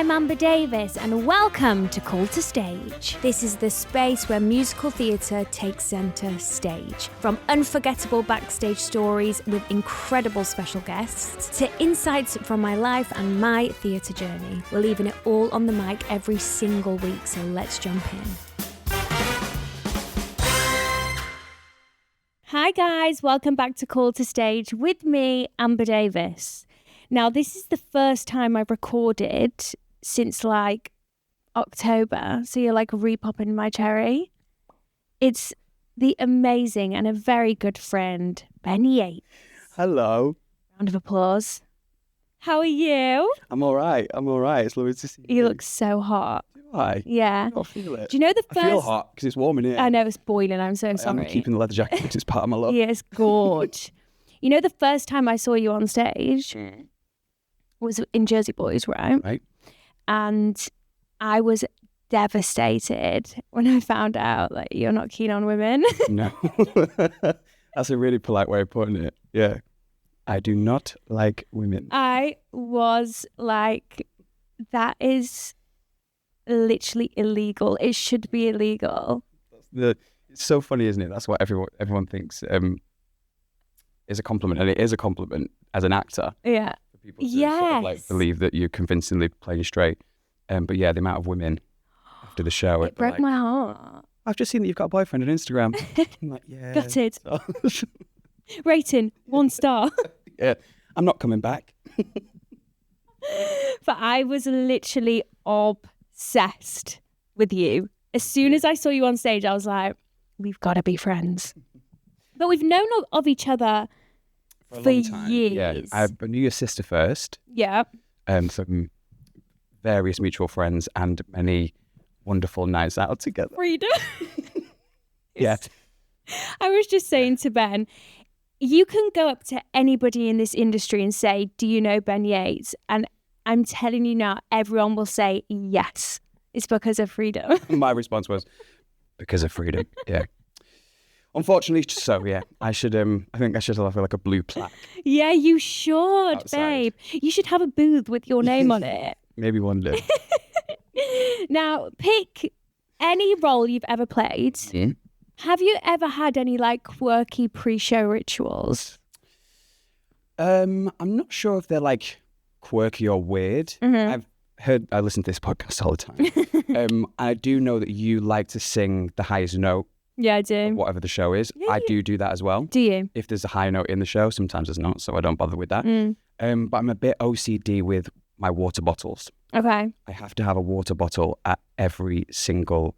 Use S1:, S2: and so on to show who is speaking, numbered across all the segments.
S1: I'm Amber Davies and welcome to Call to Stage. This is the space where musical theatre takes centre stage. From unforgettable backstage stories with incredible special guests to insights from my life and my theatre journey. We're leaving it all on the mic every single week, so let's jump in. Hi guys, welcome back to Call to Stage with me, Amber Davies. Now, this is the first time I've recorded since October, so you're re-popping my cherry. It's the amazing and a very good friend, Ben Yates.
S2: Hello.
S1: Round of applause. How are you?
S2: I'm all right. It's lovely to see you.
S1: You look so hot.
S2: Do I?
S1: Yeah.
S2: I feel it.
S1: Do you know the first...
S2: I feel hot because it's warm in here.
S1: I know, it's boiling. I'm so sorry.
S2: I'm keeping the leather jacket because it's part of my look.
S1: Yeah, it's gorge. You know the first time I saw you on stage was in Jersey Boys, right?
S2: Right.
S1: And I was devastated when I found out that you're not keen on women.
S2: No. That's a really polite way of putting it. Yeah. I do not like women.
S1: I was like, that is literally illegal. It should be illegal.
S2: It's so funny, isn't it? That's what everyone thinks is a compliment. And it is a compliment as an actor.
S1: Yeah.
S2: People to sort of believe that you're convincingly playing straight. But yeah, the amount of women after the show.
S1: It broke my heart.
S2: I've just seen that you've got a boyfriend on Instagram. I'm like, yeah.
S1: Gutted. Rating, 1 star.
S2: Yeah, I'm not coming back.
S1: But I was literally obsessed with you. As soon as I saw you on stage, I was like, we've got to be friends. But we've known of each other for years.
S2: Yeah, I knew your sister first.
S1: Yeah.
S2: Some various mutual friends and many wonderful nights out together.
S1: Freedom.
S2: Yeah.
S1: I was just saying to Ben, you can go up to anybody in this industry and say, do you know Ben Yates? And I'm telling you now, everyone will say yes. It's because of freedom.
S2: My response was, because of freedom. Yeah. Unfortunately, so yeah, I think I should have a blue plaque.
S1: Yeah, you should,
S2: outside.
S1: Babe. You should have a booth with your name on it.
S2: Maybe one day.
S1: Now, pick any role you've ever played.
S2: Mm.
S1: Have you ever had any quirky pre-show rituals?
S2: I'm not sure if they're quirky or weird.
S1: Mm-hmm.
S2: I listen to this podcast all the time. I do know that you like to sing the highest note.
S1: Yeah, I do.
S2: Whatever the show is.
S1: Yeah,
S2: I do that as well.
S1: Do you?
S2: If there's a high note in the show, sometimes there's not, so I don't bother with that. But I'm a bit OCD with my water bottles.
S1: Okay.
S2: I have to have a water bottle at every single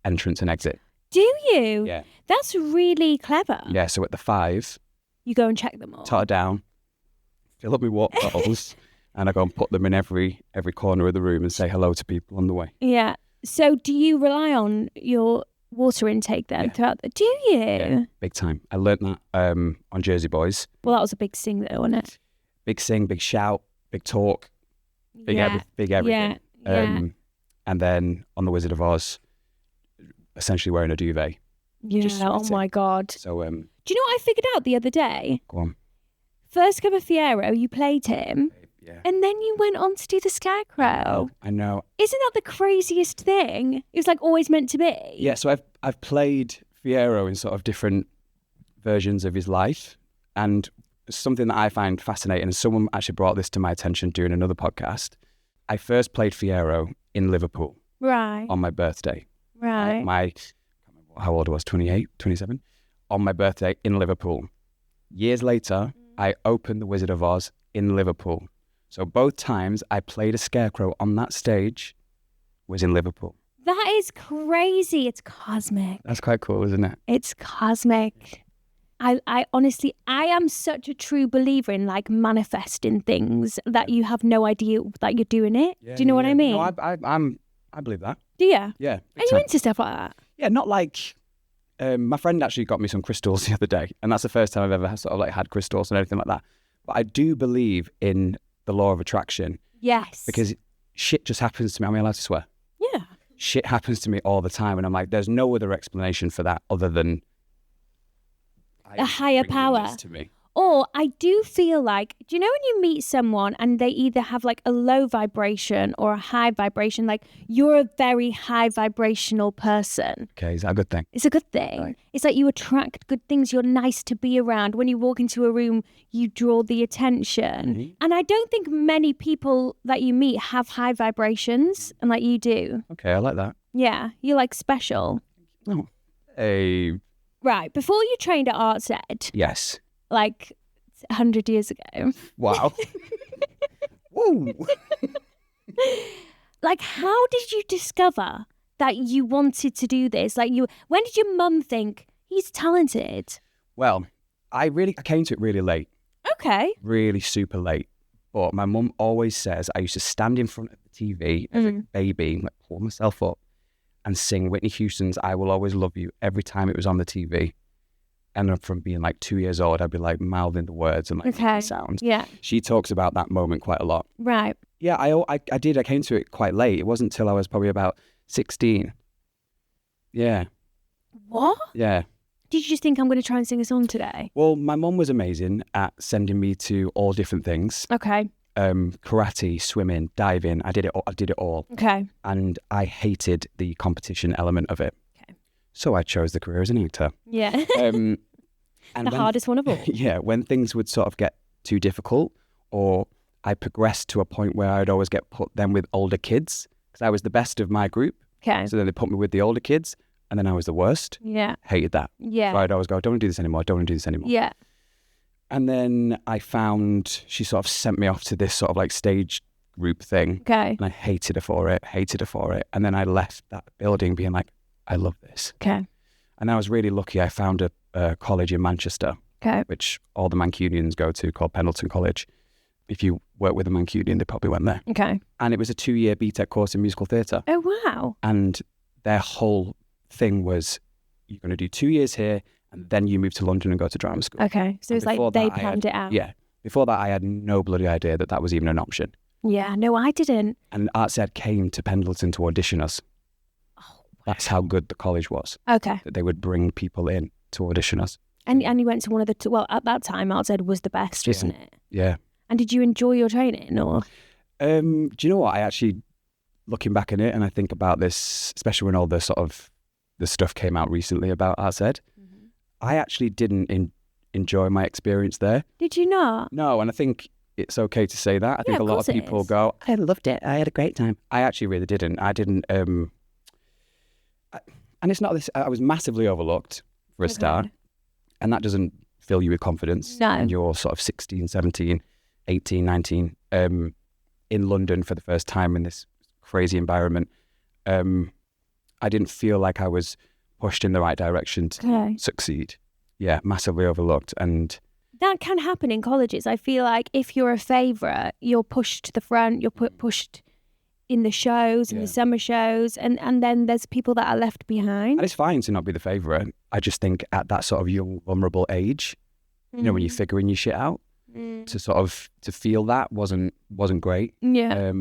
S2: entrance and exit.
S1: Do you?
S2: Yeah.
S1: That's really clever.
S2: Yeah, so at the 5,
S1: you go and check them all.
S2: tot down, fill up my water bottles, and I go and put them in every corner of the room and say hello to people on the way.
S1: Yeah. So do you rely on your water intake then throughout do you?
S2: Yeah, big time. I learnt that on Jersey Boys.
S1: Well, that was a big sing though, wasn't it?
S2: Big sing, big shout, big talk, big everything.
S1: Yeah.
S2: And then on The Wizard of Oz, essentially wearing a duvet.
S1: Yeah,
S2: Just
S1: oh
S2: sweating.
S1: my God.
S2: So
S1: do you know what I figured out the other day?
S2: go on.
S1: First cover Fiyero, you played him.
S2: Yeah.
S1: And then you went on to do the Scarecrow.
S2: I know.
S1: Isn't that the craziest thing? It was always meant to be.
S2: Yeah, so I've played Fiyero in sort of different versions of his life, and something that I find fascinating, and someone actually brought this to my attention during another podcast. I first played Fiyero in Liverpool.
S1: Right.
S2: On my birthday.
S1: Right.
S2: I can't remember how old I was, 28, 27, on my birthday in Liverpool. Years later, I opened The Wizard of Oz in Liverpool. So both times I played a scarecrow on that stage was in Liverpool.
S1: That is crazy. It's cosmic.
S2: That's quite cool, isn't it?
S1: It's cosmic. I honestly, I am such a true believer in manifesting things that you have no idea that you're doing it.
S2: Yeah,
S1: Do you know what I mean?
S2: No, I believe that.
S1: Do you?
S2: Yeah.
S1: Are you into stuff like that?
S2: Yeah, not my friend actually got me some crystals the other day, and that's the first time I've ever had crystals and anything like that. But I do believe in the law of attraction.
S1: Yes.
S2: Because shit just happens to me. Am I allowed to swear?
S1: Yeah.
S2: Shit happens to me all the time, and I'm like, there's no other explanation for that other than
S1: a higher power.
S2: To me.
S1: Or I do feel like, do you know when you meet someone and they either have like a low vibration or a high vibration, like you're a very high vibrational person.
S2: Okay, is that a good thing?
S1: It's a good thing.
S2: Right.
S1: It's like you attract good things. You're nice to be around. When you walk into a room, you draw the attention.
S2: Mhm.
S1: And I don't think many people that you meet have high vibrations and like you do.
S2: Okay, I like that.
S1: Yeah, you're like special.
S2: Oh. Hey,
S1: Right, before you trained at Arts Ed,
S2: yes.
S1: like 100 years ago,
S2: Wow. Woo.
S1: like how did you discover that you wanted to do this? Like when did your mum think he's talented?
S2: Well, I came to it really late,
S1: Okay.
S2: really super late. But my mum always says I used to stand in front of the TV as a baby, like pull myself up and sing Whitney Houston's "I Will Always Love You" every time it was on the TV. And from being like 2 years old, I'd be like mouthing the words and like making sounds.
S1: Yeah.
S2: She talks about that moment quite a lot.
S1: Right.
S2: Yeah, I did. I came to it quite late. It wasn't until I was probably about 16. Yeah.
S1: What?
S2: Yeah.
S1: Did you just think I'm going to try and sing a song today?
S2: Well, my mum was amazing at sending me to all different things.
S1: Okay.
S2: Karate, swimming, diving. I did it all.
S1: Okay.
S2: And I hated the competition element of it.
S1: Okay.
S2: So I chose the career as an actor.
S1: Yeah.
S2: And
S1: the hardest one of all.
S2: Yeah, when things would sort of get too difficult, or I progressed to a point where I'd always get put then with older kids, because I was the best of my group.
S1: Okay.
S2: So then they put me with the older kids, and then I was the worst.
S1: Yeah.
S2: Hated that.
S1: Yeah.
S2: So I'd always go, don't want to do this anymore, don't want to do this anymore.
S1: Yeah.
S2: And then I found she sort of sent me off to this sort of like stage group thing.
S1: Okay.
S2: And I hated her for it. And then I left that building being like, I love this.
S1: Okay.
S2: And I was really lucky. I found a college in Manchester,
S1: Okay.
S2: which all the Mancunians go to, called Pendleton College. If you work with a Mancunian, they probably went there.
S1: Okay.
S2: And it was a 2-year BTEC course in musical theatre.
S1: Oh, wow.
S2: And their whole thing was, you're going to do 2 years here, and then you move to London and go to drama school.
S1: Okay. So
S2: And
S1: it's like
S2: before
S1: they
S2: that, I
S1: planned
S2: had-
S1: it out.
S2: Yeah. Before that, I had no bloody idea that that was even an option.
S1: Yeah. No, I didn't.
S2: And Arts Ed came to Pendleton to audition us.
S1: Oh,
S2: That's how good the college was,
S1: okay.
S2: that they would bring people in to audition us.
S1: And you went to one of the two, well, at that time, Arts Ed was the best,
S2: Yeah.
S1: wasn't it?
S2: Yeah.
S1: And did you enjoy your training or?
S2: Do you know what? I actually, looking back on it, and I think about this, especially when all the sort of the stuff came out recently about Arts Ed, I actually didn't enjoy my experience there.
S1: Did you not?
S2: No, and I think it's okay to say that. I think
S1: Yeah,
S2: a
S1: of
S2: lot
S1: course
S2: of
S1: it
S2: people
S1: is.
S2: go, I loved it. I had a great time. I actually really didn't. I didn't. And it's not this. I was massively overlooked for a start,
S1: Okay.
S2: and that doesn't fill you with confidence.
S1: No.
S2: And you're sort of 16, 17, 18, 19, in London for the first time in this crazy environment. I didn't feel like I was pushed in the right direction to
S1: Okay.
S2: succeed. Yeah, massively overlooked. And
S1: That can happen in colleges. I feel like if you're a favourite, you're pushed to the front, you're pushed in the shows, in
S2: Yeah.
S1: the summer shows, and then there's people that are left behind.
S2: And it's fine to not be the favourite. I just think at that sort of young, vulnerable age, you know, when you're figuring your shit out, to feel that wasn't great.
S1: Yeah.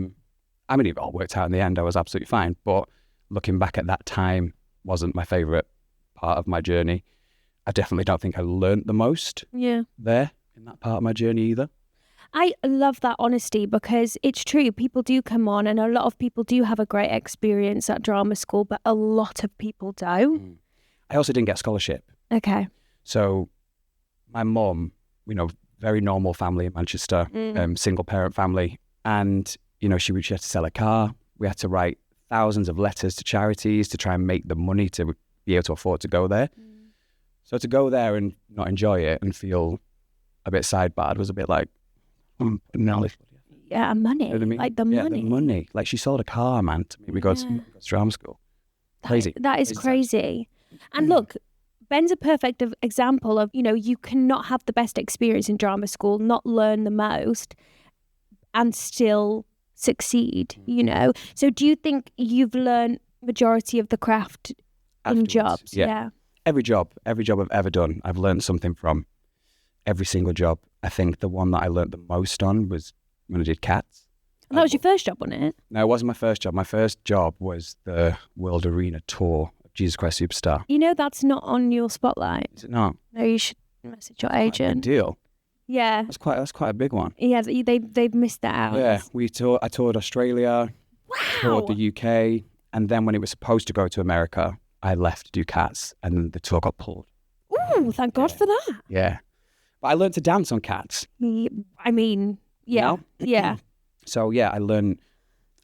S2: I mean, it all worked out in the end. I was absolutely fine. But looking back at that time wasn't my favourite part of my journey. I definitely don't think I learnt the most
S1: Yeah.
S2: there in that part of my journey either.
S1: I love that honesty because it's true. People do come on and a lot of people do have a great experience at drama school, but a lot of people don't.
S2: I also didn't get a scholarship.
S1: Okay.
S2: So my mum, you know, very normal family in Manchester, single parent family. And, you know, she had to sell a car. We had to write thousands of letters to charities to try and make the money to be able to afford to go there. So to go there and not enjoy it and feel a bit sidebarred was a bit like, no.
S1: Yeah, money.
S2: You know what I mean?
S1: Like the
S2: Yeah,
S1: money.
S2: the money. Like she sold a car, man, to make me go to drama school. Crazy.
S1: That is
S2: Crazy
S1: crazy. And look, Ben's a perfect example of, you know, you cannot have the best experience in drama school, not learn the most, and still succeed, you know? So do you think you've learned majority of the craft in
S2: Afterwards,
S1: jobs?
S2: yeah. Every job I've ever done, I've learned something from. Every single job. I think the one that I learned the most on was when I did Cats.
S1: And that was your first job, wasn't it?
S2: No, it wasn't my first job. My first job was the World Arena tour of Jesus Christ Superstar.
S1: You know that's not on your spotlight.
S2: Is it not?
S1: No, you should message your
S2: Quite a big
S1: agent.
S2: deal.
S1: Yeah.
S2: That's quite a big one.
S1: Yeah, they've missed that out.
S2: Yeah, I toured Australia, toured
S1: Wow.
S2: the UK, and then when it was supposed to go to America, I left to do Cats, and then the tour got pulled.
S1: Ooh, thank God for that.
S2: Yeah, but I learned to dance on Cats.
S1: I mean, yeah,
S2: No?
S1: yeah.
S2: So yeah, I learned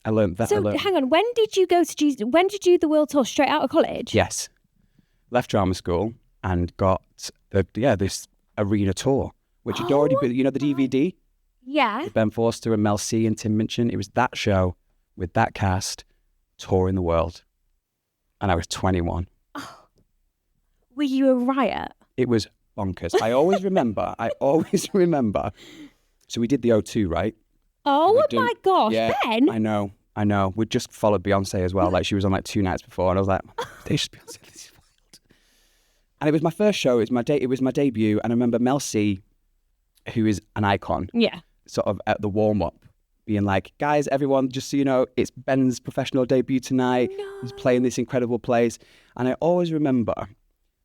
S2: that.
S1: So hang on, when did you when did you do the world tour? Straight out of college?
S2: Yes, left drama school and got this arena tour, which had already been, the DVD
S1: Yeah.
S2: with Ben Forster and Mel C and Tim Minchin. It was that show with that cast touring the world, and I was 21.
S1: Were you a riot?
S2: It was bonkers. I always remember. So we did the O2, right?
S1: Oh my gosh,
S2: Yeah,
S1: Ben!
S2: I know. We just followed Beyonce as well. Like she was on like 2 nights before, and I was like, they should Beyonce. This is wild. And it was my first show. It was my debut, and I remember Mel C, who is an icon,
S1: Yeah.
S2: sort of at the warm up, being like, guys, everyone, just so you know, it's Ben's professional debut tonight.
S1: No.
S2: He's playing this incredible place, and I always remember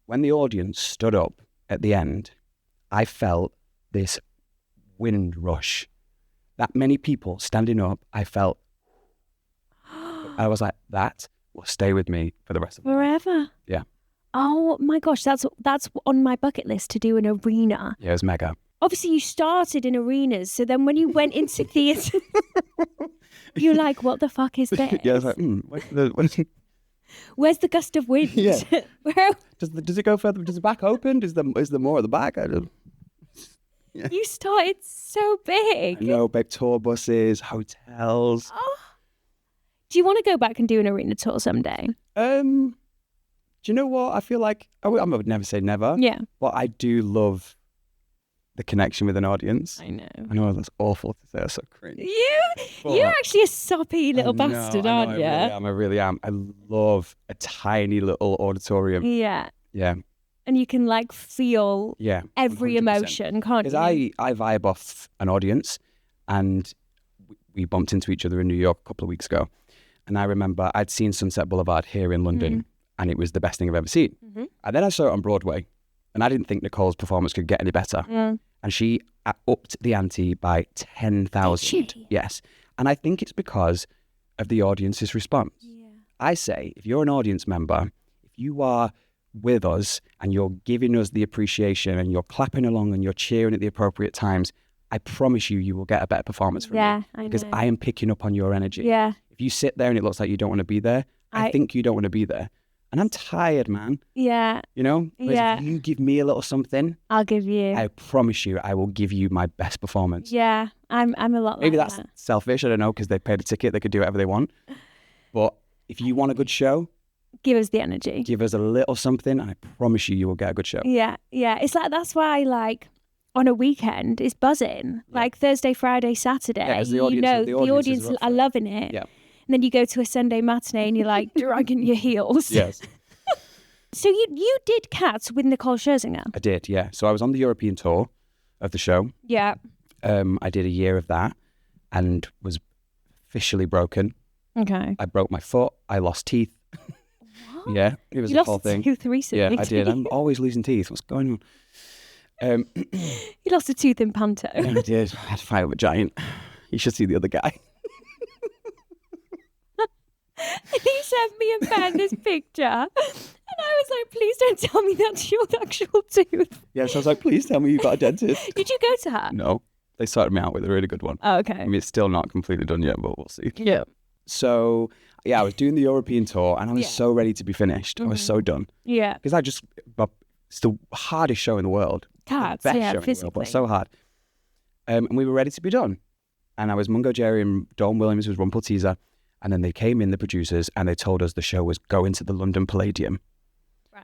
S2: when the audience stood up at the end, I felt this wind rush. That many people standing up, I felt. I was like, that will stay with me for the rest of my life.
S1: Forever.
S2: Yeah.
S1: Oh my gosh, that's on my bucket list to do an arena.
S2: Yeah, it was mega.
S1: Obviously, you started in arenas, so then when you went into theatre, you're like, what the fuck is this?
S2: Yeah, I was like,
S1: Where's the gust of wind?
S2: Yeah.
S1: Where
S2: Does it go further? Does the back open? Is there more at the back? I don't. Yeah.
S1: you started so big.
S2: I know, babe. Tour buses, hotels.
S1: Oh. Do you want to go back and do an arena tour someday?
S2: Do you know what? I feel like I would never say never.
S1: Yeah.
S2: But I do love the connection with an audience.
S1: I know.
S2: I know that's awful to say. That's so cringe.
S1: You're actually a soppy little bastard, aren't you?
S2: I really am. I love a tiny little auditorium.
S1: Yeah.
S2: Yeah.
S1: And you can like feel
S2: Yeah.
S1: every
S2: 100%.
S1: emotion, can't
S2: Because
S1: you?
S2: I vibe off an audience, and we bumped into each other in New York a couple of weeks ago. And I remember I'd seen Sunset Boulevard here in London, and it was the best thing I've ever seen.
S1: Mm-hmm.
S2: And then I saw it on Broadway, and I didn't think Nicole's performance could get any better. And she upped the ante by 10,000.
S1: Did she?
S2: Yes. And I think it's because of the audience's response.
S1: Yeah.
S2: I say, if you're an audience member, if you are with us and you're giving us the appreciation and you're clapping along and you're cheering at the appropriate times, I promise you will get a better performance from me. Because I am picking up on your energy.
S1: Yeah.
S2: If you sit there and it looks like you don't want to be there, I think you don't want to be there. And I'm tired, man.
S1: Yeah.
S2: You know? Whereas
S1: Yeah.
S2: if you give me a little something,
S1: I'll give you.
S2: I promise you I will give you my best performance.
S1: Yeah. I'm a lot
S2: Maybe
S1: like
S2: that's
S1: that.
S2: selfish, I don't know, because they paid a ticket, they could do whatever they want. But if you want a good show,
S1: Give us the energy.
S2: give us a little something, and I promise you will get a good show.
S1: Yeah. Yeah. It's like, that's why like on a weekend it's buzzing. Like Thursday, Friday, Saturday.
S2: Yeah, 'cause the
S1: you
S2: audience-
S1: know,
S2: the
S1: the
S2: audiences
S1: audience
S2: are up for
S1: are
S2: it.
S1: loving it.
S2: Yeah.
S1: And then you go to a Sunday matinee and you're like dragging your heels.
S2: Yes,
S1: So you did Cats with Nicole Scherzinger.
S2: I did, yeah. So I was on the European tour of the show.
S1: Yeah.
S2: I did a year of that and was officially broken.
S1: Okay.
S2: I broke my foot. I lost teeth.
S1: What?
S2: Yeah, it was
S1: You
S2: a whole
S1: lost a
S2: thing.
S1: tooth recently.
S2: Yeah, I did. I'm always losing teeth. What's going on?
S1: You lost a tooth in Panto.
S2: Yeah, I did. I had to fight with a giant. You should see the other guy.
S1: And he sent me and Ben this picture. And I was like, please don't tell me that's your actual tooth.
S2: Yeah, so I was like, please tell me you got a dentist.
S1: Did you go to her?
S2: No, they sorted me out with a really good one.
S1: Oh,
S2: I
S1: okay.
S2: mean, it's still not completely done yet, but we'll see.
S1: Yeah.
S2: So, yeah, I was doing the European tour and I was
S1: Yeah.
S2: so ready to be finished. I was so done.
S1: Yeah.
S2: Because it's the hardest show in the world.
S1: Cats,
S2: The best
S1: yeah,
S2: show in the world,
S1: physically.
S2: but so hard. And we were ready to be done. And I was Mungo Jerry and Dawn Williams was Rumpel Teaser. And then they came in, the producers, and they told us the show was going to the London Palladium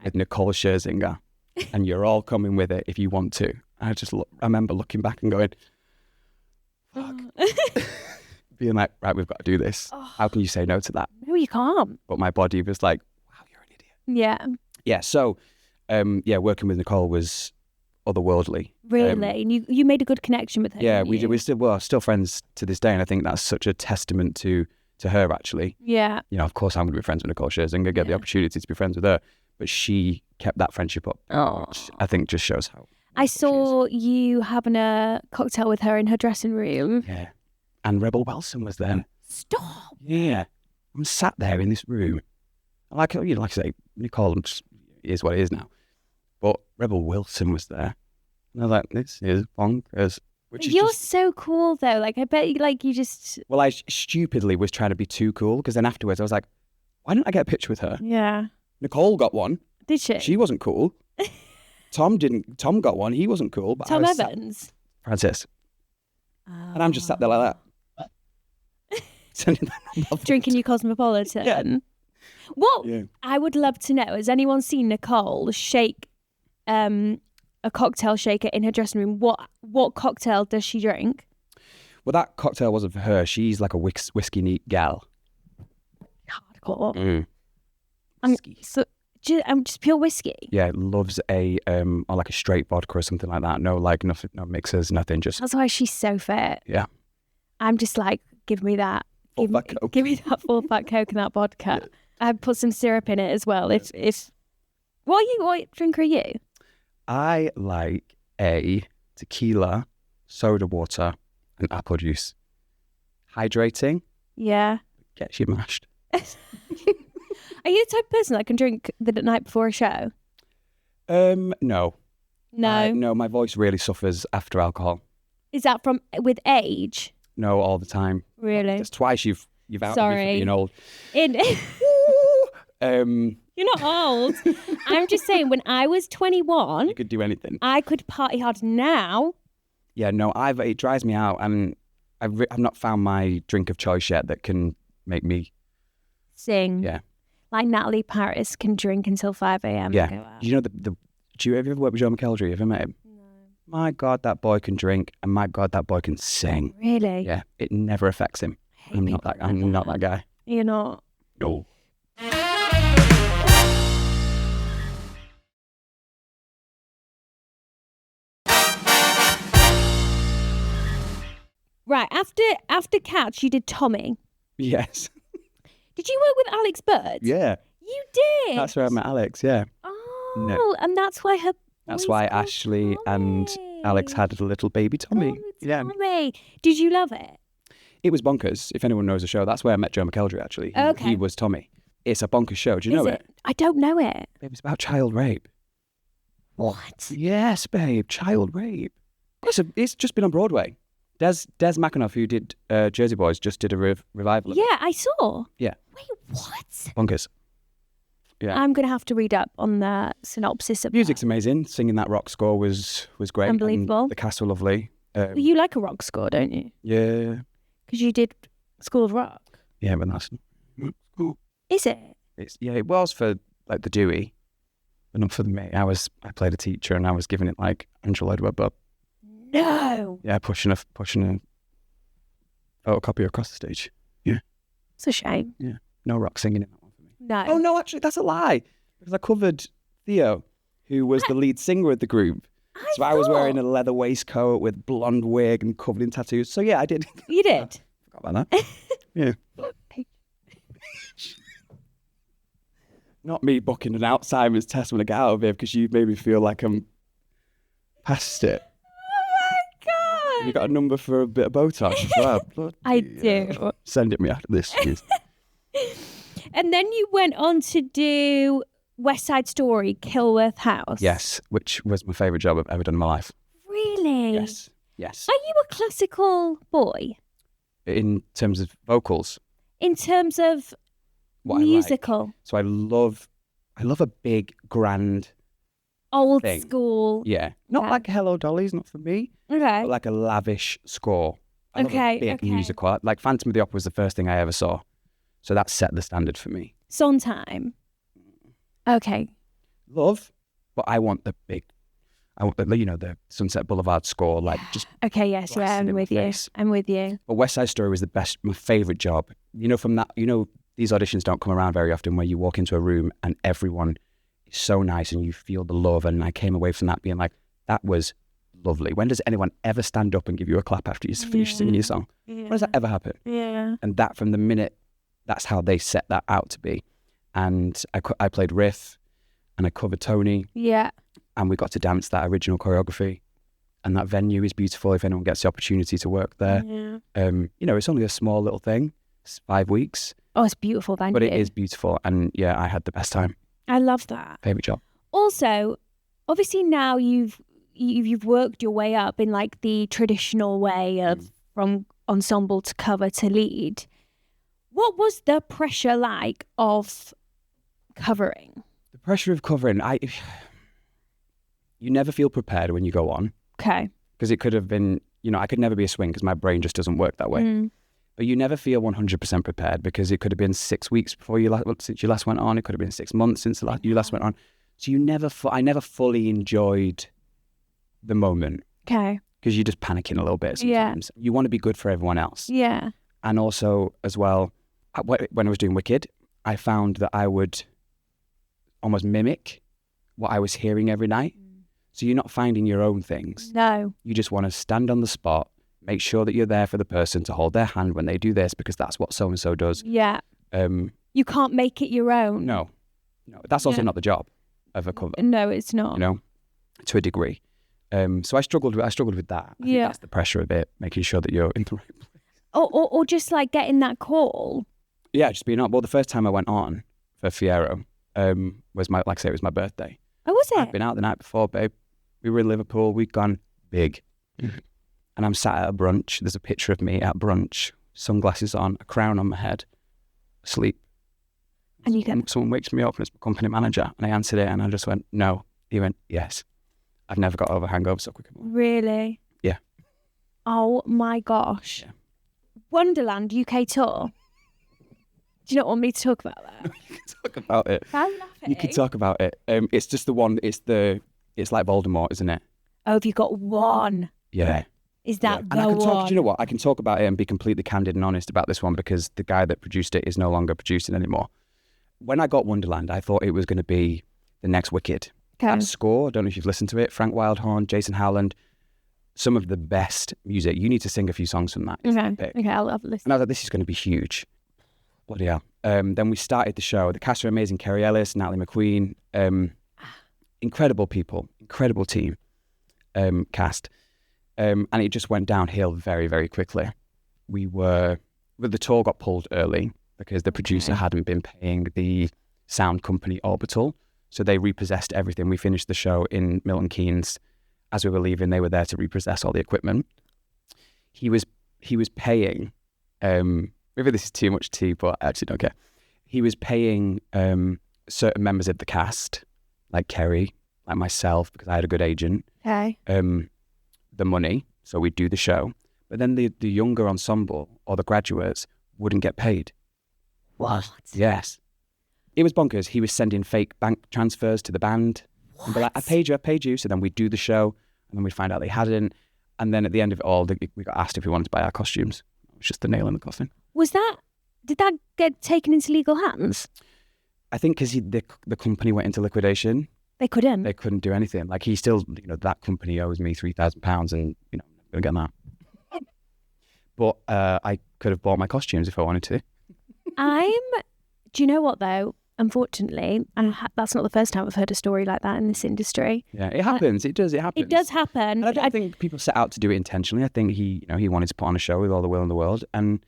S2: with Nicole Scherzinger. And you're all coming with it if you want to. And I remember looking back and going, fuck. Being like, right, we've got to do this. How can you say no to that?
S1: No, you can't.
S2: But my body was like, wow, you're an idiot.
S1: Yeah.
S2: Yeah, so, working with Nicole was otherworldly.
S1: Really? And you made a good connection with her.
S2: Yeah,
S1: didn't
S2: we
S1: you?
S2: did. We're still friends to this day. And I think that's such a testament to her, actually.
S1: Yeah.
S2: You know, of course, I'm going to be friends with Nicole Scherzinger, get the opportunity to be friends with her. But she kept that friendship up.
S1: Oh.
S2: Which I think just shows how
S1: I saw you having a cocktail with her in her dressing room.
S2: Yeah. And Rebel Wilson was there.
S1: Stop.
S2: Yeah. I'm sat there in this room. Like I say, Nicole is what it is now. But Rebel Wilson was there. And I was like, this is bonkers.
S1: You're so cool though. Like I bet you just.
S2: Well, I stupidly was trying to be too cool because then afterwards I was like, why didn't I get a picture with her?
S1: Yeah.
S2: Nicole got one.
S1: Did she?
S2: She wasn't cool. Tom didn't. Tom got one. He wasn't cool. But
S1: Tom Evans.
S2: Francis. And I'm just sat there like that.
S1: Drinking your Cosmopolitan.
S2: Yeah.
S1: What I would love to know, has anyone seen Nicole shake a cocktail shaker in her dressing room? What cocktail does she drink?
S2: Well, that cocktail wasn't for her. She's like a whiskey neat gal.
S1: Hardcore. Just pure whiskey.
S2: Yeah, loves or like a straight vodka or something like that. No, like nothing, no mixers, nothing. Just
S1: that's why she's so fit.
S2: Yeah.
S1: I'm just like, give me that. Give me that full fat Coke and that vodka. Yeah. I'd put some syrup in it as well. If what drink are you?
S2: I like a tequila, soda water, and apple juice. Hydrating.
S1: Yeah.
S2: Gets you mashed.
S1: Are you the type of person that can drink the night before a show?
S2: No.
S1: No.
S2: No, my voice really suffers after alcohol.
S1: Is that with age?
S2: No, all the time.
S1: Really?
S2: It's twice you've outed me for being old.
S1: You're not old. I'm just saying, when I was 21,
S2: you could do anything.
S1: I could party hard. Now,
S2: yeah, no, it drives me out, and I've not found my drink of choice yet that can make me
S1: sing.
S2: Yeah,
S1: like Natalie Paris can drink until 5 a.m.
S2: Yeah,
S1: and go out.
S2: You know do you ever work with Joe McKeldry? Have you ever met him?
S1: No.
S2: My God, that boy can drink, and my God, that boy can sing.
S1: Really?
S2: Yeah, it never affects him. I'm not that guy.
S1: You're not.
S2: No.
S1: Right, after Catch, you did Tommy.
S2: Yes.
S1: Did you work with Alex Bird?
S2: Yeah.
S1: You did?
S2: That's where I met Alex, yeah.
S1: Oh,
S2: No.
S1: And that's why
S2: That's why Ashley and Alex had a little baby Tommy.
S1: Tommy. Did you love it?
S2: It was bonkers. If anyone knows the show, that's where I met Joe McKeldry, actually.
S1: Okay.
S2: He was Tommy. It's a bonkers show. Do you know it?
S1: I don't know it.
S2: It was about child rape.
S1: What?
S2: Yes, babe. Child rape. It's just been on Broadway. Des McAnuff, who did Jersey Boys, just did a revival of it.
S1: Yeah, I saw.
S2: Yeah.
S1: Wait, what?
S2: Bonkers. Yeah.
S1: I'm going to have to read up on the synopsis of
S2: Music's
S1: that.
S2: amazing. Singing that rock score was great.
S1: Unbelievable.
S2: And the cast were lovely.
S1: You like a rock score, don't you?
S2: Yeah.
S1: Because you did School of Rock.
S2: Yeah, but that's cool.
S1: Is it?
S2: It was for like the Dewey, but not for me. I played a teacher and I was giving it like Angela Edward Bob.
S1: No.
S2: Yeah, pushing a photocopy across the stage. Yeah.
S1: It's a shame.
S2: Yeah. No rock singing in that one for me.
S1: No.
S2: Oh no, actually that's a lie. Because I covered Theo, who was the lead singer of the group. I was wearing a leather waistcoat with blonde wig and covered in tattoos. So yeah, I did.
S1: You did?
S2: Forgot about that. Yeah. Not me booking an Alzheimer's test when I get out of here because you made me feel like I'm past it.
S1: Oh my God.
S2: You got a number for a bit of Botox as well?
S1: I do.
S2: Send it me after this, please.
S1: And then you went on to do West Side Story, Kilworth House.
S2: Yes, which was my favourite job I've ever done in my life.
S1: Really?
S2: Yes.
S1: Are you a classical boy?
S2: In terms of vocals?
S1: In terms of
S2: what
S1: musical?
S2: I like. So I love a big, grand
S1: old
S2: thing.
S1: School.
S2: Yeah. Not like Hello Dolly's, not for me.
S1: Okay.
S2: But like a lavish score. I love a big musical. Like Phantom of the Opera was the first thing I ever saw. So that set the standard for me.
S1: Sondheim. Okay.
S2: Love, but I want the the Sunset Boulevard score, like just.
S1: Okay, yes, yeah, I'm with you. I'm with you.
S2: But West Side Story was my favourite job. From that, these auditions don't come around very often where you walk into a room and everyone is so nice and you feel the love. And I came away from that being like, that was lovely. When does anyone ever stand up and give you a clap after you finish singing your song? Yeah. When does that ever happen?
S1: Yeah.
S2: And that from the minute, that's how they set that out to be. And I played Riff and I covered Tony.
S1: Yeah.
S2: and we got to dance that original choreography. And that venue is beautiful if anyone gets the opportunity to work there.
S1: Yeah.
S2: It's only a small little thing. It's 5 weeks.
S1: Oh, it's beautiful venue.
S2: But it is beautiful. And yeah, I had the best time.
S1: I love that.
S2: Favourite job.
S1: Also, obviously now you've worked your way up in like the traditional way of from ensemble to cover to lead. What was the pressure like of covering?
S2: The pressure of covering, you never feel prepared when you go on.
S1: Okay.
S2: Because it could have been, I could never be a swing because my brain just doesn't work that way. But you never feel 100% prepared because it could have been 6 weeks before since you last went on. It could have been 6 months since you last went on. So I never fully enjoyed the moment.
S1: Okay.
S2: Because you're just panicking a little bit sometimes. Yeah. You want to be good for everyone else.
S1: Yeah.
S2: And also, as well, when I was doing Wicked, I found that I would almost mimic what I was hearing every night. So you're not finding your own things.
S1: No.
S2: You just want to stand on the spot, make sure that you're there for the person to hold their hand when they do this, because that's what so-and-so does.
S1: Yeah. You can't make it your own.
S2: No. That's also not the job of a cover.
S1: No, it's not.
S2: To a degree. So I struggled with that. I think that's the pressure of it, making sure that you're in the right place.
S1: Or just like getting that call.
S2: Yeah, just being on. Well, the first time I went on for Fiyero was it was my birthday.
S1: Oh, was it?
S2: I'd been out the night before, babe. We were in Liverpool. We'd gone big. And I'm sat at a brunch. There's a picture of me at brunch, sunglasses on, a crown on my head, asleep. And someone wakes me up and it's my company manager. And I answered it and I just went, no. He went, yes. I've never got over hangovers so quick.
S1: Really?
S2: Yeah.
S1: Oh my gosh.
S2: Yeah.
S1: Wonderland UK tour. Do you not want me to talk about that?
S2: You can talk about it.
S1: I'm laughing.
S2: You can talk about it. It's just the one, it's like Voldemort, isn't it?
S1: Oh, have you got one?
S2: Yeah.
S1: Is that the
S2: and I can
S1: one?
S2: talk, do you know what? I can talk about it and be completely candid and honest about this one because the guy that produced it is no longer producing anymore. When I got Wonderland, I thought it was going to be the next Wicked.
S1: Okay.
S2: That score, I don't know if you've listened to it, Frank Wildhorn, Jason Howland, some of the best music. You need to sing a few songs from that.
S1: Okay, I'll have a listen.
S2: And I was like, this is going to be huge. Bloody hell. Then we started the show. The cast are amazing. Kerry Ellis, Natalie McQueen, incredible people, incredible team cast. And it just went downhill very, very quickly. The tour got pulled early because the producer hadn't been paying the sound company Orbital. So they repossessed everything. We finished the show in Milton Keynes. As we were leaving, they were there to repossess all the equipment. He was paying, maybe this is too much tea, but I actually don't care. He was paying certain members of the cast, like Kerry, like myself, because I had a good agent, the money, so we'd do the show. But then the younger ensemble or the graduates wouldn't get paid.
S1: What?
S2: Yes. It was bonkers. He was sending fake bank transfers to the band. And be like, I paid you. So then we'd do the show and then we'd find out they hadn't. And then at the end of it all, we got asked if we wanted to buy our costumes. It was just the nail in the coffin.
S1: Did that get taken into legal hands?
S2: I think because the company went into liquidation.
S1: They couldn't?
S2: They couldn't do anything. Like he still, that company owes me £3,000 and, I'm going to get that. But I could have bought my costumes if I wanted to.
S1: Do you know what though? Unfortunately, and that's not the first time I've heard a story like that in this industry.
S2: Yeah, it happens. It does happen.
S1: It does happen.
S2: And I don't think people set out to do it intentionally. I think he wanted to put on a show with all the will in the world, and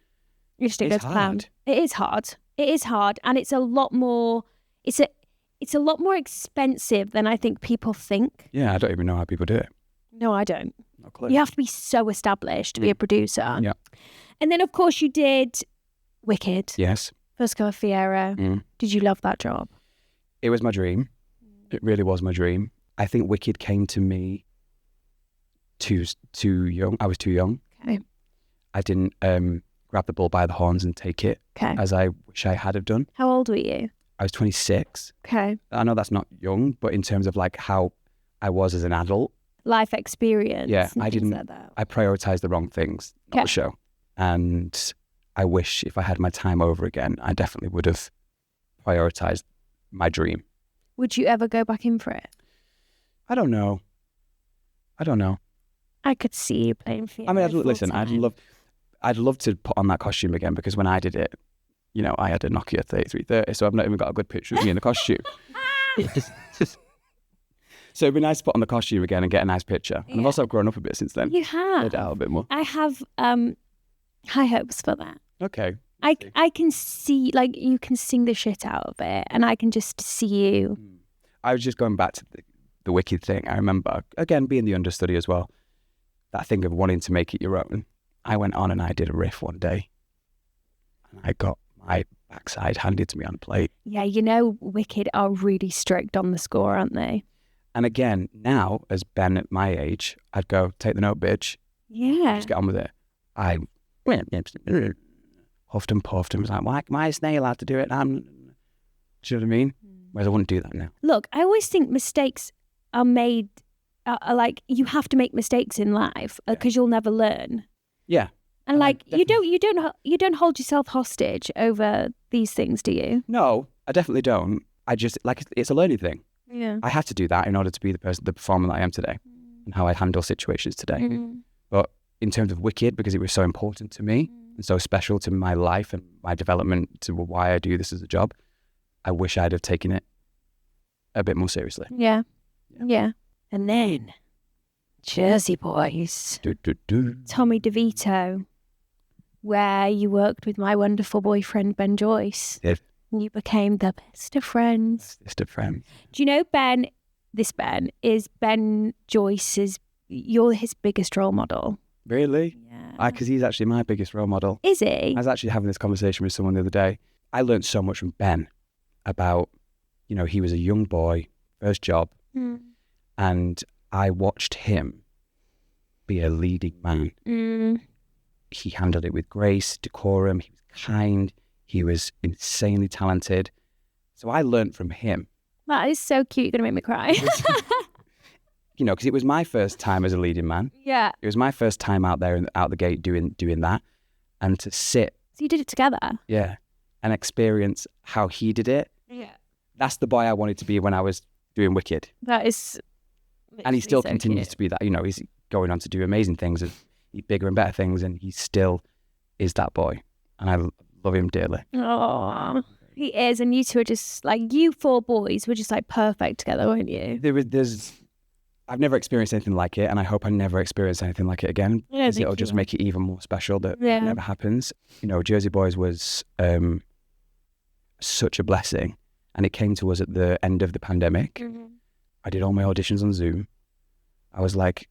S1: it's hard. It is hard. It is hard, and it's a lot more. It's a lot more expensive than I think people think.
S2: Yeah, I don't even know how people do it.
S1: No, I don't.
S2: No clue.
S1: You have to be so established to be a producer.
S2: Yeah.
S1: And then, of course, you did Wicked.
S2: Yes.
S1: First go Fiyero. Did you love that job?
S2: It was my dream. It really was my dream. I think Wicked came to me too young. I was too young.
S1: Okay.
S2: I didn't grab the bull by the horns and take it as I wish I had have done.
S1: How old were you?
S2: I was 26.
S1: Okay.
S2: I know that's not young, but in terms of like how I was as an adult.
S1: Life experience.
S2: Yeah, I didn't.
S1: Like that.
S2: I prioritized the wrong things, not the show. And I wish if I had my time over again, I definitely would have prioritized my dream.
S1: Would you ever go back in for it?
S2: I don't know.
S1: I could see you playing Fiyero.
S2: I mean, I'd love to put on that costume again because when I did it, I had a Nokia 3330, so I've not even got a good picture of me in the costume. So it'd be nice to put on the costume again and get a nice picture. And I've also grown up a bit since then.
S1: You have.
S2: Laid out a bit more.
S1: I have high hopes for that.
S2: Okay.
S1: I can see, like, you can sing the shit out of it, and I can just see you.
S2: I was just going back to the Wicked thing. I remember, again, being the understudy as well, that thing of wanting to make it your own. I went on and I did a riff one day, and I got my backside handed to me on a plate.
S1: Yeah, you know, Wicked are really strict on the score, aren't they?
S2: And again, now, as Ben at my age, I'd go, take the note, bitch.
S1: Yeah.
S2: Just get on with it. I huffed and puffed and was like, why is Snail allowed to do it? Do you know what I mean? Whereas I wouldn't do that now.
S1: Look, I always think mistakes are made, are like, you have to make mistakes in life because you'll never learn.
S2: Yeah.
S1: And like, you don't hold yourself hostage over these things, do you?
S2: No, I definitely don't. I just, like, it's a learning thing.
S1: Yeah.
S2: I had to do that in order to be the performer that I am today and how I handle situations today. But in terms of Wicked, because it was so important to me and so special to my life and my development to why I do this as a job, I wish I'd have taken it a bit more seriously.
S1: Yeah. And then, Jersey Boys. Tommy DeVito, where you worked with my wonderful boyfriend, Ben Joyce.
S2: Yeah.
S1: You became the best of friends.
S2: Best of friends.
S1: Do you know Ben, this Ben, is Ben Joyce's, you're his biggest role model.
S2: Really?
S1: Yeah.
S2: Because he's actually my biggest role model.
S1: Is he?
S2: I was actually having this conversation with someone the other day. I learned so much from Ben about, you know, he was a young boy, first job, and I watched him be a leading man. He handled it with grace, decorum, he was kind, he was insanely talented. So I learned from him.
S1: That is so cute. You're going to make me cry.
S2: You know, because it was my first time as a leading man.
S1: Yeah.
S2: It was my first time out there and out the gate doing that. And to sit.
S1: So you did it together?
S2: Yeah. And experience how he did it.
S1: Yeah.
S2: That's the boy I wanted to be when I was doing Wicked.
S1: That is.
S2: And he still
S1: so
S2: continues
S1: cute.
S2: to be that. You know, he's going on to do amazing things and bigger and better things. And he still is that boy. And I love him dearly.
S1: Oh, he is. And you two are just like, you four boys were just like perfect together, weren't you?
S2: I've never experienced anything like it, and I hope I never experience anything like it again, because it'll just make it even more special that it never happens. You know, Jersey Boys was such a blessing, and it came to us at the end of the pandemic. I did all my auditions on Zoom. I was like,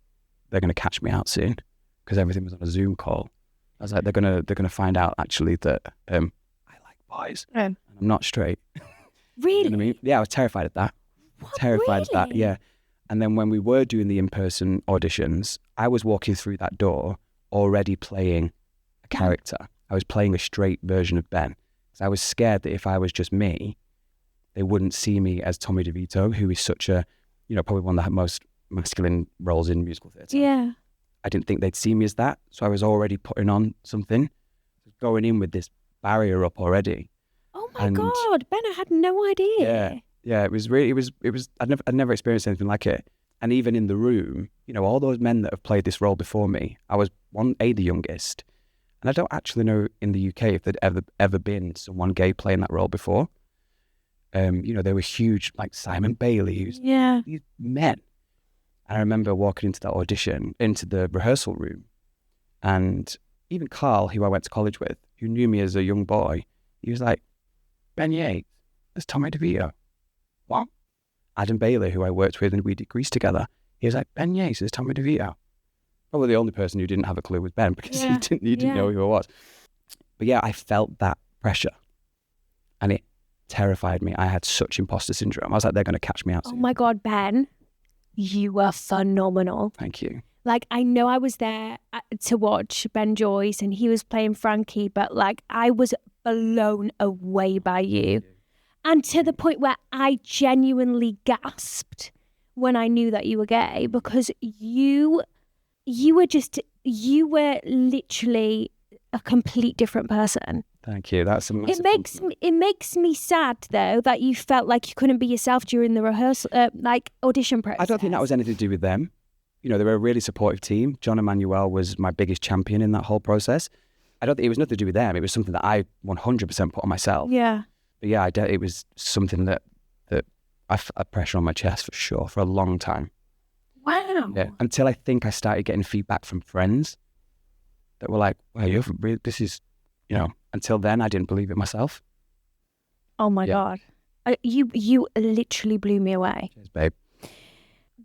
S2: they're going to catch me out soon, because everything was on a Zoom call. I was like, they're gonna find out actually that I like boys, and I'm not straight.
S1: Really?
S2: You know what I mean? Yeah, I was terrified of that. Terrified of that. Yeah. And then when we were doing the in-person auditions, I was walking through that door already playing a character. I was playing a straight version of Ben. Because I was scared that if I was just me, they wouldn't see me as Tommy DeVito, who is such a, you know, probably one of the most masculine roles in musical theatre.
S1: Yeah.
S2: I didn't think they'd see me as that. So I was already putting on something, going in with this barrier up already.
S1: Oh my God, Ben, I had no idea.
S2: Yeah, it was really, I'd never experienced anything like it. And even in the room, you know, all those men that have played this role before me, I was the youngest. And I don't actually know in the UK if there'd ever been someone gay playing that role before. You know, they were huge, like Simon Bailey, who's these men. And I remember walking into that audition, into the rehearsal room, and even Carl, who I went to college with, who knew me as a young boy, he was like, Ben Yates, that's Tommy DeVito. What? Adam Bailey, who I worked with and we did Grease together, he was like, Ben Yates is Tommy DeVito. Probably the only person who didn't have a clue was Ben, because he didn't know who I was. But yeah, I felt that pressure and it terrified me. I had such imposter syndrome. I was like, they're going to catch me out soon.
S1: Oh my God, Ben, you were phenomenal.
S2: Thank you.
S1: Like, I know I was there to watch Ben Joyce and he was playing Frankie, but like, I was blown away by you. And to the point where I genuinely gasped when I knew that you were gay, because you were literally a complete different person.
S2: Thank you. That's a massive
S1: It makes me sad though that you felt like you couldn't be yourself during the rehearsal, like audition process.
S2: I don't think that was anything to do with them. You know, they were a really supportive team. John Emmanuel was my biggest champion in that whole process. I don't think it was nothing to do with them. It was something that I 100% put on myself.
S1: Yeah.
S2: But yeah, it was something that I felt pressure on my chest for sure for a long time.
S1: Wow.
S2: Yeah, until I think I started getting feedback from friends that were like, "Wow, this is," Until then, I didn't believe it myself.
S1: Oh my God. You literally blew me away.
S2: Cheers, babe.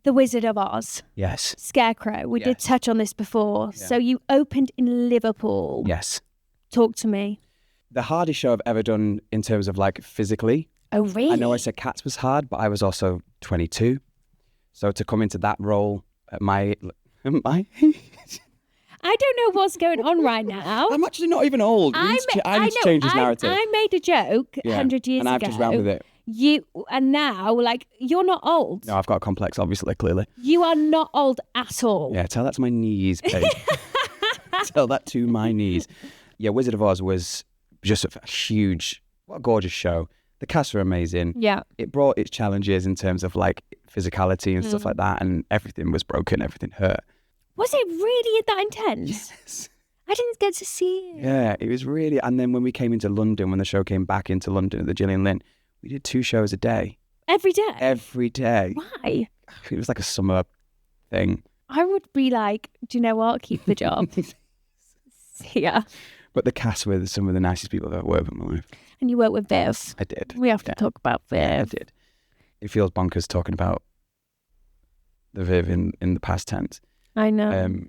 S1: The Wizard of Oz.
S2: Yes.
S1: Scarecrow. We did touch on this before.
S2: Yeah.
S1: So you opened in Liverpool.
S2: Yes.
S1: Talk to me.
S2: The hardest show I've ever done in terms of like physically.
S1: Oh, really?
S2: I know I said Cats was hard, but I was also 22. So to come into that role at my
S1: I don't know what's going on right now.
S2: I'm actually not even old. I need to change this narrative.
S1: I made a joke 100 years ago.
S2: And I've just ran with it.
S1: And now, like, you're not old.
S2: No, I've got a complex, obviously, clearly.
S1: You are not old at all.
S2: Yeah, tell that to my knees, babe. Tell that to my knees. Yeah, Wizard of Oz was just a huge, what a gorgeous show. The cast were amazing.
S1: Yeah.
S2: It brought its challenges in terms of like physicality and stuff like that, and everything was broken, everything hurt.
S1: Was it really that intense?
S2: Yes.
S1: I didn't get to see it.
S2: Yeah, it was really, and then when we came into London, when the show came back into London at the Gillian Lynn, we did 2 shows a day.
S1: Every day?
S2: Every day.
S1: Why?
S2: It was like a summer thing.
S1: I would be like, do you know what? Keep the job. See ya.
S2: But the cast were some of the nicest people I've ever worked with in my life.
S1: And you work with Viv.
S2: I did.
S1: We have to talk about Viv.
S2: Yeah, I did. It feels bonkers talking about the Viv in the past tense.
S1: I know.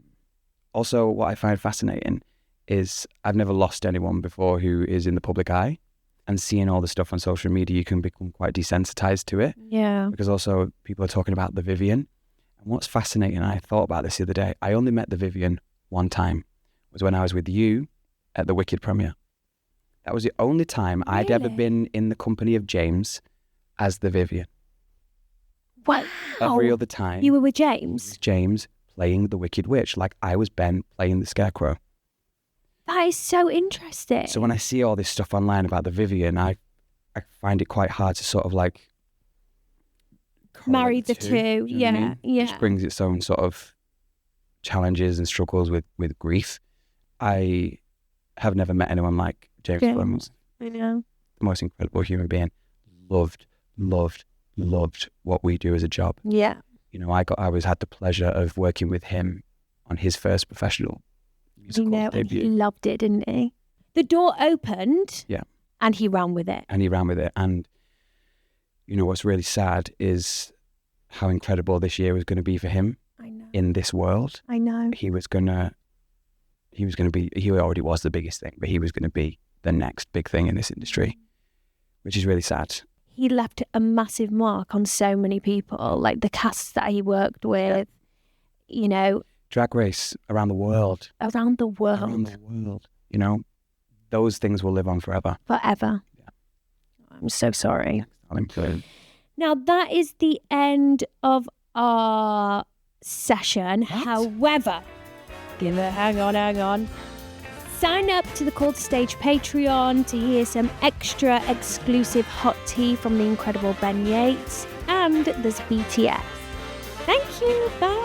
S2: Also, what I find fascinating is I've never lost anyone before who is in the public eye, and seeing all the stuff on social media, you can become quite desensitized to it.
S1: Yeah.
S2: Because also people are talking about the Vivian. And what's fascinating, I thought about this the other day, I only met the Vivian one time, was when I was with you at the Wicked premiere. That was the only time I'd ever been in the company of James as the Vivian.
S1: Wow.
S2: Every other time.
S1: You were with James?
S2: James playing the Wicked Witch, like I was Ben playing the Scarecrow.
S1: That is so interesting.
S2: So when I see all this stuff online about the Vivian, I find it quite hard to sort of like
S1: marry the two.
S2: You know what I mean?
S1: Yeah.
S2: Which brings its own sort of challenges and struggles with grief. I have never met anyone like James Clemens.
S1: I know.
S2: The most incredible human being. Loved what we do as a job.
S1: Yeah.
S2: You know, I had the pleasure of working with him on his first professional musical debut.
S1: And he loved it, didn't he? The door opened.
S2: Yeah.
S1: And he ran with it.
S2: And you know, what's really sad is how incredible this year was going to be for him.
S1: I know.
S2: In this world.
S1: I know.
S2: He already was the biggest thing, but he was going to be the next big thing in this industry, which is really sad.
S1: He left a massive mark on so many people, like the casts that he worked with, you know.
S2: Drag Race around the world.
S1: Around the world.
S2: You know, those things will live on forever.
S1: Forever.
S2: Yeah.
S1: I'm so sorry.
S2: Good.
S1: Now, that is the end of our session.
S2: What?
S1: However, hang on. Sign up to the Call to Stage Patreon to hear some extra exclusive hot tea from the incredible Ben Yates. And there's BTS. Thank you. Bye.